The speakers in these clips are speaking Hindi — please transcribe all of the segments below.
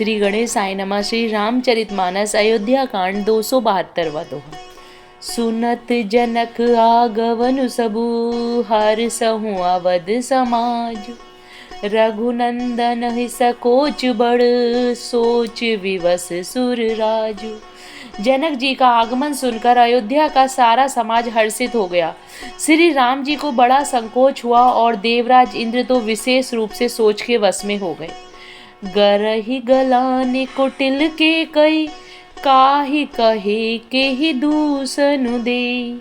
श्री गणेशाय नमः। श्री रामचरितमानस अयोध्या कांड 272वां दोहा। सुनत जनक आगवनु सबु, हर्षहु अवध समाज। रघुनंदन ही सकोच बड़, सोच विवश सुर राजू। जनक जी का आगमन सुनकर अयोध्या का सारा समाज हर्षित हो गया। श्री राम जी को बड़ा संकोच हुआ और देवराज इंद्र तो विशेष रूप से सोच के वश में हो गए। गरहि गलानि कुटिल के कई, काहि कहे के ही दूसनु दे।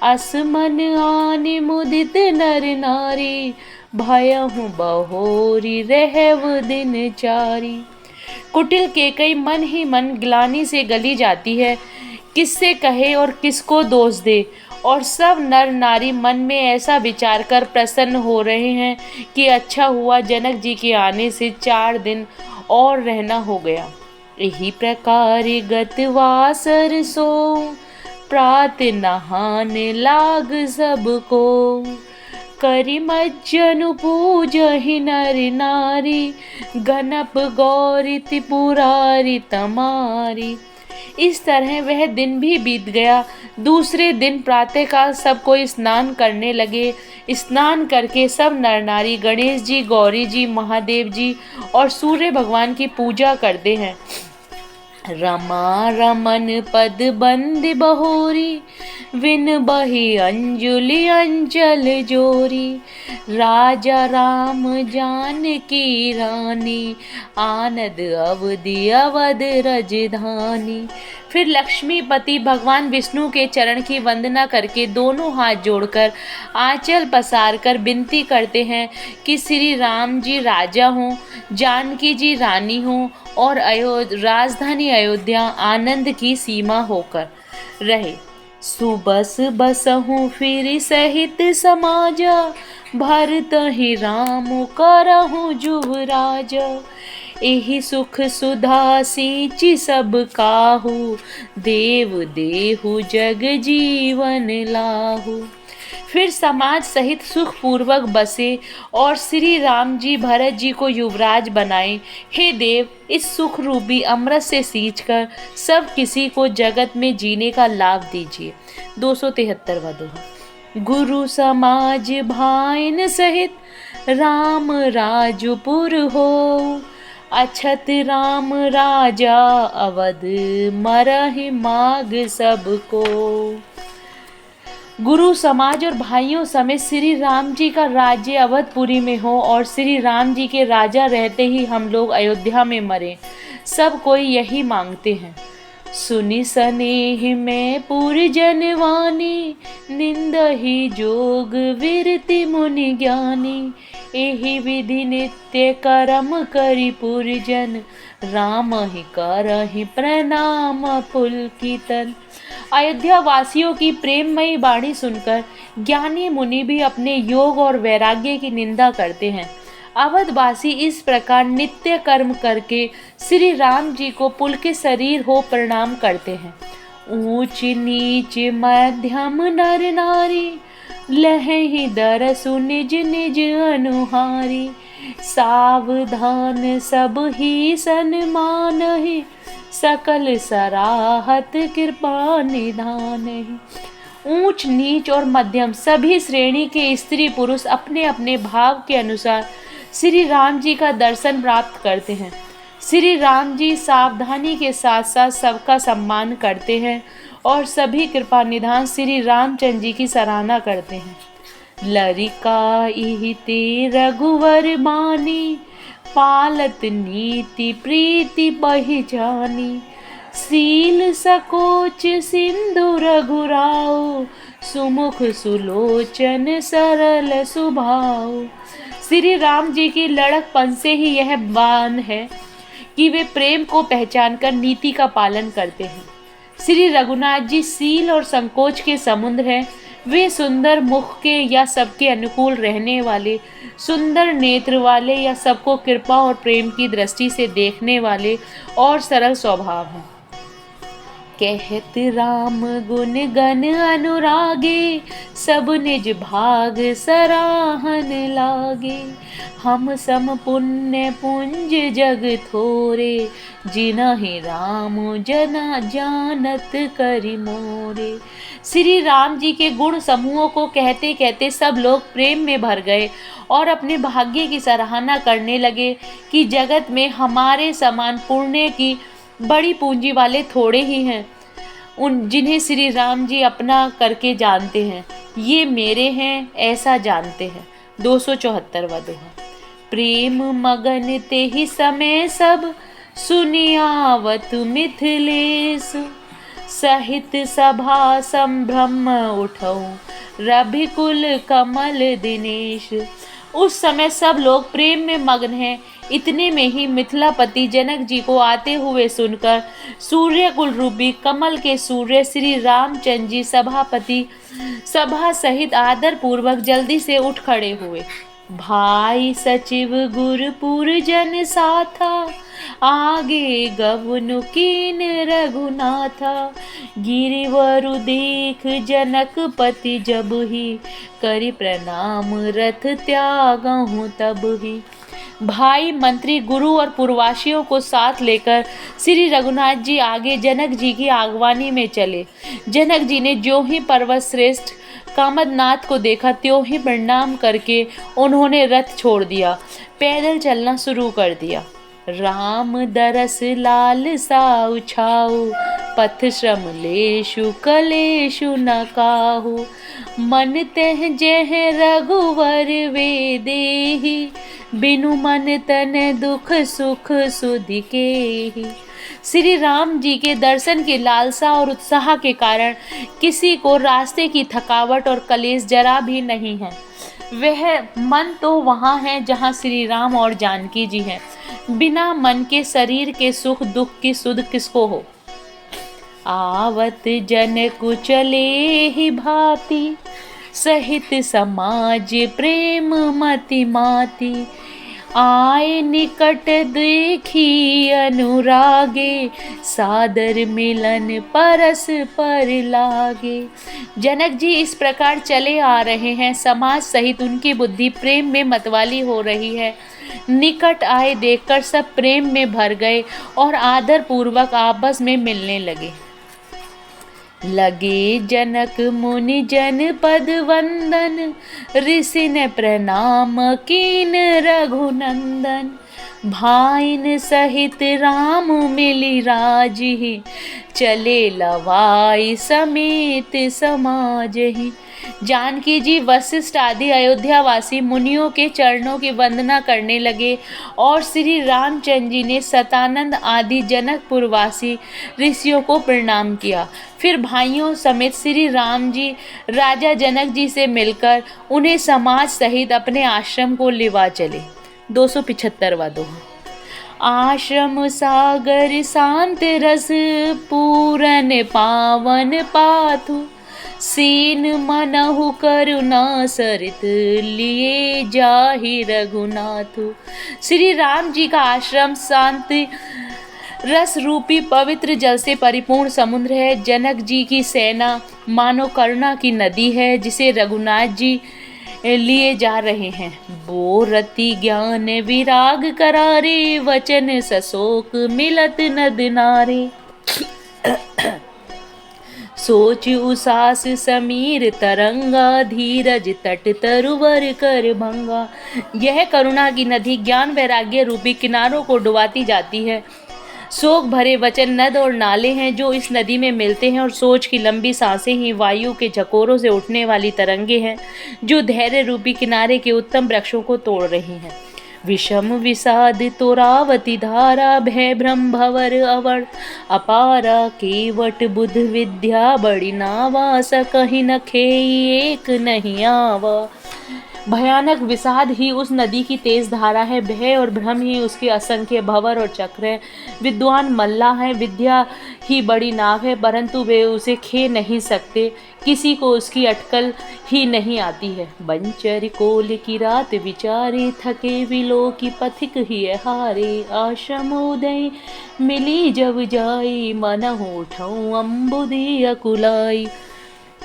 असमन आनि मुदित नर नारी, भयहु बहोरी रहव दिन चारी। कुटिल के कई मन ही मन ग्लानि से गली जाती है, किससे कहे और किसको दोष दे। और सब नर नारी मन में ऐसा विचार कर प्रसन्न हो रहे हैं कि अच्छा हुआ जनक जी के आने से 4 दिन और रहना हो गया। यही प्रकार गत वासर सो, प्रात नहान लाग सबको। करि मज्जनु पूजहि नर नारी, गणप गौरी त्रिपुरारी तमारी। इस तरह वह दिन भी बीत गया। दूसरे दिन प्रातःकाल सब कोई स्नान करने लगे। स्नान करके सब नर नारी गणेश जी, गौरी जी, महादेव जी और सूर्य भगवान की पूजा करते हैं। रमा रमन पद बंद बहोरी, विन बही अंजुलि अंचल जोरी। राजा राम जानकी रानी, आनद अवधि अवध रजधानी। फिर लक्ष्मीपति भगवान विष्णु के चरण की वंदना करके दोनों हाथ जोड़कर आंचल पसार कर विनती करते हैं कि श्री राम जी राजा हों, जानकी जी रानी हों और राजधानी अयोध्या आनंद की सीमा होकर रहे। सुबस बसहु फिर सहित समाजा, भरत ही राम करहु जुवराजा। एहि सुख सुधा सींचि सब काहू, देव देहु जग जीवन लाहू। फिर समाज सहित सुख पूर्वक बसे और श्री राम जी भरत जी को युवराज बनाए। हे देव, इस सुख रूपी अमृत से सींचकर सब किसी को जगत में जीने का लाभ दीजिए। 273वां दोहा। गुरु समाज भाइन सहित, राम राजपुर हो। अछत राम राजा अवध, मरहि माग सबको। गुरु समाज और भाइयों समेत श्री राम जी का राज्य अवधपुरी में हो और श्री राम जी के राजा रहते ही हम लोग अयोध्या में मरे। सब कोई यही मांगते हैं। सुनि सनेह में पुरजन वाणी, निंदहि जोग विरति मुनि ज्ञानी। एहि विधि नित्य करम करि पुरजन, राम ही करहि प्रणाम पुलकितन। अयोध्या वासियों की प्रेममयी वाणी सुनकर ज्ञानी मुनि भी अपने योग और वैराग्य की निंदा करते हैं। अवधवासी इस प्रकार नित्य कर्म करके श्री राम जी को पुलकित शरीर हो प्रणाम करते हैं। ऊंच नीच मध्यम नर नारी, लहहि दरसु निज निज अनुहारी। सावधान सब ही सन्मानहि, सकल सराहत कृपा निधानहि। ऊंच नीच और मध्यम सभी श्रेणी के स्त्री पुरुष अपने अपने भाव के अनुसार श्री राम जी का दर्शन प्राप्त करते हैं। श्री राम जी सावधानी के साथ साथ सबका सम्मान करते हैं और सभी कृपा निधान श्री रामचंद्र जी की सराहना करते हैं। लरिका इहिते रघुवर मानी, पालत नीति प्रीति बहि जानी। सील सकोच सिंधु रघुराऊ, सुमुख सुलोचन सरल सुभाऊ। श्री राम जी की लड़कपन से ही यह बान है कि वे प्रेम को पहचानकर नीति का पालन करते हैं। श्री रघुनाथ जी सील और संकोच के समुद्र हैं। वे सुंदर मुख के या सबके अनुकूल रहने वाले, सुंदर नेत्र वाले या सबको कृपा और प्रेम की दृष्टि से देखने वाले और सरल स्वभाव हैं। कहत राम गुण गण अनुरागे, सब निज भाग सराहन लागे। हम सम पुण्य पुंज जग थोरे, जिनहि राम जना जानत करि मोरे। श्री राम जी के गुण समूहों को कहते कहते सब लोग प्रेम में भर गए और अपने भाग्य की सराहना करने लगे कि जगत में हमारे समान पुण्य की बड़ी पूंजी वाले थोड़े ही हैं, उन जिन्हें श्री राम जी अपना करके जानते हैं, ये मेरे हैं ऐसा जानते हैं। 274वां दोहा। प्रेम मगन ते ही समय सब, सुनियावत मिथिलेश। सहित सभा संभ्रम उठऊ, रभिकुल कमल दिनेश। उस समय सब लोग प्रेम में मग्न हैं। इतने में ही मिथिलापति जनक जी को आते हुए सुनकर सूर्य कुल रूपी कमल के सूर्य श्री रामचंद्र जी सभापति सभा सहित आदर पूर्वक जल्दी से उठ खड़े हुए। भाई सचिव गुरपुर जन साथा, आगे गवनु कीन रघुनाथा। गिरिवरु देख जनक पति जब ही, करि प्रणाम रथ त्यागहु तब ही। भाई मंत्री गुरु और पूर्ववासियों को साथ लेकर श्री रघुनाथ जी आगे जनक जी की आगवानी में चले। जनक जी ने ज्यों ही पर्वत श्रेष्ठ कामदनाथ को देखा त्यों ही प्रणाम करके उन्होंने रथ छोड़ दिया, पैदल चलना शुरू कर दिया। राम दरस लाल साउ छाऊ, पथ श्रम लेशु कलेशु न काहू। मन तेह जेह रघुवर वे देही, बिनु मन तन दुख सुख सुधि केहि। श्री राम जी के दर्शन की लालसा और उत्साह के कारण किसी को रास्ते की थकावट और कलेश जरा भी नहीं है। वह मन तो वहाँ है जहाँ श्री राम और जानकी जी हैं। बिना मन के शरीर के सुख दुख की सुध किसको हो। आवत जन कुचले ही भांति, सहित समाज प्रेम मति माति। आए निकट देखी अनुरागे, सादर मिलन परस पर लागे। जनक जी इस प्रकार चले आ रहे हैं, समाज सहित उनकी बुद्धि प्रेम में मतवाली हो रही है। निकट आए देखकर सब प्रेम में भर गए और आदर पूर्वक आपस में मिलने लगे। लगे जनक मुनि जन पद वंदन, ऋषि ने प्रणाम कीन रघुनंदन। भाइन सहित राम मिली राजहि, चले लवाई समेत समाजहि। जानकी जी वशिष्ठ आदि अयोध्यावासी मुनियों के चरणों की वंदना करने लगे और श्री रामचंद्र जी ने सतानंद आदि जनकपुरवासी ऋषियों को प्रणाम किया। फिर भाइयों समेत श्री राम जी राजा जनक जी से मिलकर उन्हें समाज सहित अपने आश्रम को लिवा चले। 275वां दोहा। आश्रम सागर शांत रस, पूरन पावन पाथु। सीन मनहु करुणा सरित, लिए जाहि रघुनाथु। श्री राम जी का आश्रम शांति रस रूपी पवित्र जल से परिपूर्ण समुद्र है। जनक जी की सेना मानो करुणा की नदी है जिसे रघुनाथ जी लिए जा रहे हैं। बोरति ज्ञान विराग करारे, वचन सशोक मिलत नद नारे। सोच उसास समीर तरंगा, धीरज तट तरुवर कर भंगा। यह करुणा की नदी ज्ञान वैराग्य रूपी किनारों को डुबाती जाती है। शोक भरे वचन नद और नाले हैं जो इस नदी में मिलते हैं, और सोच की लंबी सांसें ही वायु के झकोरों से उठने वाली तरंगे हैं जो धैर्य रूपी किनारे के उत्तम वृक्षों को तोड़ रही हैं। विषम विषाद तोरावती धारा, भय भ्रम भवर अवर अपारा। केवट बुध विद्या बड़ी नावा, सकहि न खेई एक नहीं आवा। भयानक विषाद ही उस नदी की तेज धारा है, भय और भ्रम ही उसके असंख्य भंवर और चक्र है। विद्वान मल्लाह है, विद्या ही बड़ी नाव है, परंतु वे उसे खे नहीं सकते, किसी को उसकी अटकल ही नहीं आती है। बंचर कोल की रात विचारे, थके विलो की पथिक ही हारे, आश्रम उदय मिली जब जाई, मन होठौ अम्बुदी अकुलाई।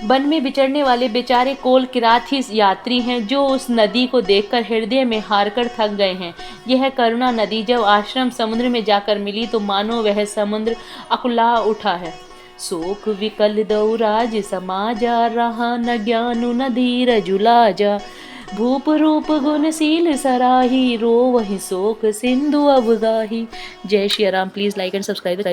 वन में विचरने वाले बेचारे कोल किरात ही यात्री हैं, जो उस नदी को देखकर हृदय में हारकर थक गए हैं। यह करुणा नदी जब आश्रम समुद्र में जाकर मिली तो मानो वह समुद्र अकुला उठा है। शोक विकल दौराज समाजा, रहा न ज्ञानु न धीरजु लाजा, भूप रूप गुणशील सराही, रो वही शोक सिंधु अवगाही। जय Shri Ram. Please like and subscribe.